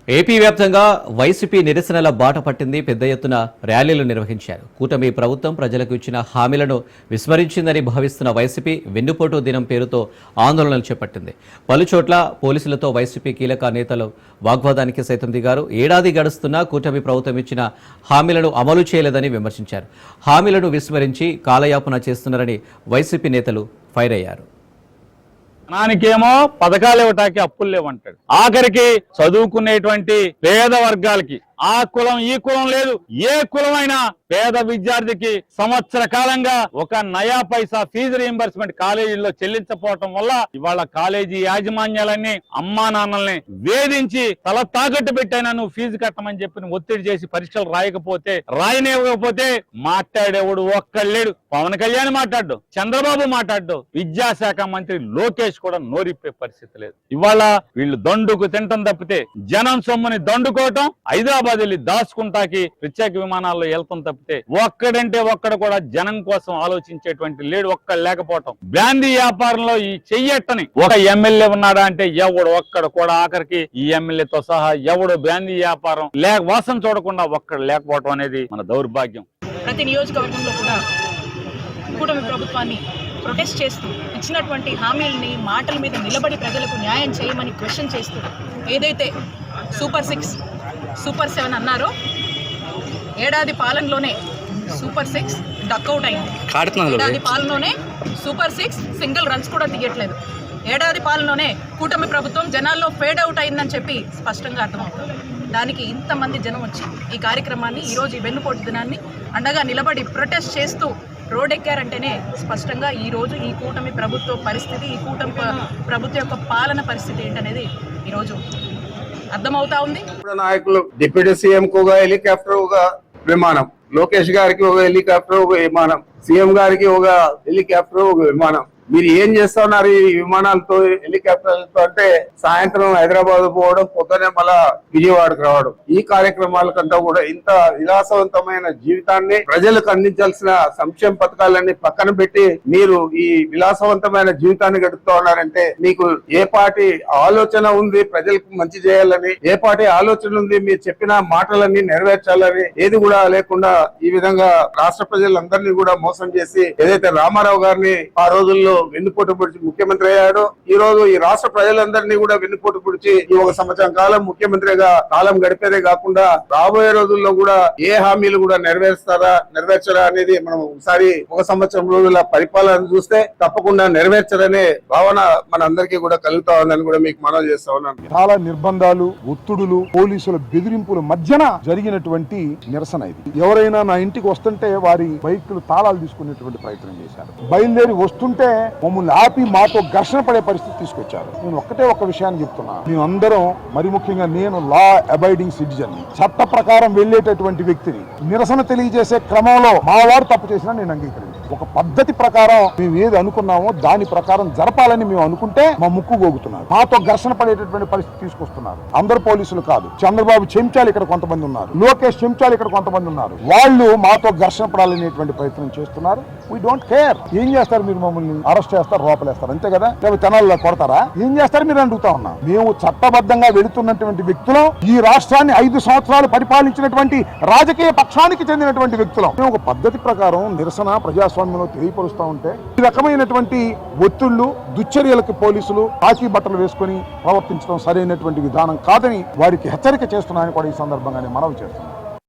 AP వ్యాప్తంగా YCP నిరసనల బాట పట్టింది. పెద్ద ఎత్తున ర్యాలీలు నిర్వహించారు. కూటమి ప్రభుత్వం ప్రజలకు ఇచ్చిన హామీలను విస్మరించిందని భావిస్తున్న వైసీపీ వెన్నుపోటు దినం పేరుతో ఆందోళనలు చేపట్టింది. పలుచోట్ల పోలీసులతో వైసీపీ కీలక నేతలు వాగ్వాదానికి సైతం దిగారు. ఏడాది గడుస్తున్నా కూటమి ప్రభుత్వం ఇచ్చిన హామీలను అమలు చేయలేదని విమర్శించారు. హామీలను విస్మరించి కాలయాపన చేస్తున్నారని వైసీపీ నేతలు ఫైర్ అయ్యారు. జనానికేమో పథకాలు ఇవ్వటానికి అప్పులు లేవంటాడు. ఆఖరికి చదువుకునేటువంటి పేద వర్గాలకి ఆ కులం ఈ కులం లేదు, ఏ కులమైనా పేద విద్యార్థికి సంవత్సర కాలంగా ఒక నయా పైసా ఫీజు రీయింబర్స్మెంట్ కాలేజీల్లో చెల్లించకపోవటం వల్ల ఇవాళ కాలేజీ యాజమాన్యాలన్నీ అమ్మా నాన్నల్ని వేధించి తల తాకట్టు పెట్టైనా నువ్వు ఫీజు కట్టమని చెప్పి ఒత్తిడి చేసి పరీక్షలు రాయనివ్వకపోతే మాట్లాడేవాడు ఒక్కళ్ళేడు. పవన్ కళ్యాణ్ మాట్లాడు, చంద్రబాబు మాట్లాడు, విద్యాశాఖ మంత్రి లోకేష్ కూడా నోరిప్పే పరిస్థితి లేదు. ఇవాళ వీళ్ళు దండుకు తింటం తప్పితే జనం సొమ్ముని దండుకోవటం, హైదరాబాద్ వెళ్ళి దాచుకుంటాకి ప్రత్యేక విమానాల్లో వెళ్తాం తప్పితే ఒక్కడంటే ఒక్కడ కూడా జనం కోసం ఆలోచించేటువంటి లేడు. ఒక్కడ లేకపోవటం, బ్రాందీ వ్యాపారంలో ఈ చెయ్యట్టని ఒక ఎమ్మెల్యే ఉన్నాడా అంటే ఎవడు ఒక్కడ కూడా, ఆఖరికి ఈ ఎమ్మెల్యేతో సహా ఎవడు బ్రాందీ వ్యాపారం వాసన చూడకుండా ఒక్కడ లేకపోవటం అనేది మన దౌర్భాగ్యం. ప్రతి నియోజకవర్గంలో కూడా కూటమి ప్రభుత్వాన్ని ప్రొటెస్ట్ చేస్తూ ఇచ్చినటువంటి హామీలని మాటల మీద నిలబడి ప్రజలకు న్యాయం చేయమని క్వశ్చన్ చేస్తూ ఏదైతే సూపర్ 6, సూపర్ 7 అన్నారో ఏడాది పాలనలోనే సూపర్ 6 డక్అవుట్ అయింది. ఏడాది పాలనలోనే సూపర్ 6 సింగిల్ రన్స్ కూడా తీయట్లేదు. ఏడాది పాలనలోనే కూటమి ప్రభుత్వం జనాల్లో ఫేడ్ అవుట్ అయిందని చెప్పి స్పష్టంగా అర్థమవుతుంది. దానికి ఇంతమంది జనం వచ్చి ఈ కార్యక్రమాన్ని ఈరోజు ఈ వెన్నుపోటు దినాన్ని అండగా నిలబడి ప్రొటెస్ట్ చేస్తూ రోడ్ ఎక్కారంటేనే స్పష్టంగా ఈరోజు ఈ కూటమి ప్రభుత్వ పరిస్థితి, ఈ కూటమి ప్రభుత్వం యొక్క పాలన పరిస్థితి ఏంటనేది ఈరోజు అర్థమవుతా ఉంది. నాయకులు డిప్యూటీ సీఎం కు ఒక హెలికాప్టర్, ఒక విమానం, లోకేష్ గారికి ఒక హెలికాప్టర్, ఒక విమానం, సీఎం గారికి ఒక హెలికాప్టర్, ఒక విమానం. మీరు ఏం చేస్తా ఉన్నారు ఈ విమానాలతో, హెలికాప్టర్లతో? అంటే సాయంత్రం హైదరాబాద్ పోవడం, పొద్దునే మళ్ళా విజయవాడకు రావడం. ఈ కార్యక్రమాలకంతా కూడా ఇంత విలాసవంతమైన జీవితాన్ని, ప్రజలకు అందించాల్సిన సంక్షేమ పథకాలన్నీ పక్కన పెట్టి మీరు ఈ విలాసవంతమైన జీవితాన్ని గడుపుతా ఉన్నారంటే మీకు ఏ పార్టీ ఆలోచన ఉంది ప్రజలకు మంచి చేయాలని, ఏ పార్టీ ఆలోచన ఉంది మీరు చెప్పిన మాటలన్నీ నెరవేర్చాలని? ఏది కూడా లేకుండా ఈ విధంగా రాష్ట్ర ప్రజలందరినీ కూడా మోసం చేసి ఏదైతే రామారావు గారిని ఆ రోజుల్లో వెన్నుపోటు పొడిచి ముఖ్యమంత్రి అయ్యాడు, ఈ రోజు ఈ రాష్ట్ర ప్రజలందరినీ కూడా వెన్నుపోటు పొడిచి ఈ 1 సంవత్సరం కాలం ముఖ్యమంత్రిగా కాలం గడిపేదే కాకుండా రాబోయే రోజుల్లో కూడా ఏ హామీలు కూడా నెరవేర్చరా అనేది మనం ఒకసారి 1 సంవత్సరం రోజుల పరిపాలన చూస్తే తప్పకుండా నెరవేర్చరనే భావన మన అందరికీ కూడా కలుగుతా ఉందని కూడా మీకు మనవి చేస్తా ఉన్నాను. చాలా నిర్బంధాలు, ఒత్తిడులు, పోలీసుల బెదిరింపుల మధ్యన జరిగినటువంటి నిరసన ఇది. ఎవరైనా నా ఇంటికి వస్తుంటే వారి బైకులు తాళాలు తీసుకునేటువంటి ప్రయత్నం చేశారు. బయలుదేరి వస్తుంటే మమ్మల్ని ఆపి మాతో ఘర్షణ పడే పరిస్థితి తీసుకొచ్చారు. నేను ఒక్క విషయాన్ని చెప్తున్నా, మేమందరం, మరి ముఖ్యంగా నేను లా అబైడింగ్ సిటిజన్, చట్ట ప్రకారం వెళ్లేటటువంటి వ్యక్తిని. నిరసన తెలియజేసే క్రమంలో మా వారు తప్పు చేసినా నేను అంగీకరించాను. ఒక పద్ధతి ప్రకారం మేము ఏది అనుకున్నామో దాని ప్రకారం జరపాలని మేము అనుకుంటే మా ముక్కు గోగుతున్నారు, మాతో ఘర్షణ పడేటటువంటి పరిస్థితి తీసుకొస్తున్నారు. అందరు పోలీసులు కాదు, చంద్రబాబు చెంచాలు ఇక్కడ కొంతమంది ఉన్నారు, లోకేష్ చెంచాలు ఇక్కడ కొంతమంది ఉన్నారు. వాళ్ళు మాతో ఘర్షణ పడాలనేటువంటి ప్రయత్నం చేస్తున్నారు. We don't care. ఏం చేస్తారు మీరు? మమ్మల్ని అరెస్ట్ చేస్తారు, లోపలేస్తారు, అంతే కదా? లేకపోతే తెనాల్లో కొడతారా? ఏం చేస్తారు మీరు అడుగుతా ఉన్నా. మేము చట్టబద్ధంగా వెళుతున్నటువంటి వ్యక్తులం, ఈ రాష్ట్రాన్ని 5 సంవత్సరాలు పరిపాలించినటువంటి రాజకీయ పక్షానికి చెందినటువంటి వ్యక్తులం. మేము ఒక పద్ధతి ప్రకారం నిరసన ప్రజాస్వామ్యంలో తెలియపరుస్తూ ఉంటే ఈ రకమైనటువంటి ఒత్తిళ్లు, దుశ్చర్యలకు పోలీసులు కాకి బట్టలు వేసుకుని ప్రవర్తించడం సరైనటువంటి విధానం కాదని వారికి హెచ్చరిక చేస్తున్నాయని కూడా ఈ సందర్భంగానే మనవి చేస్తున్నాం.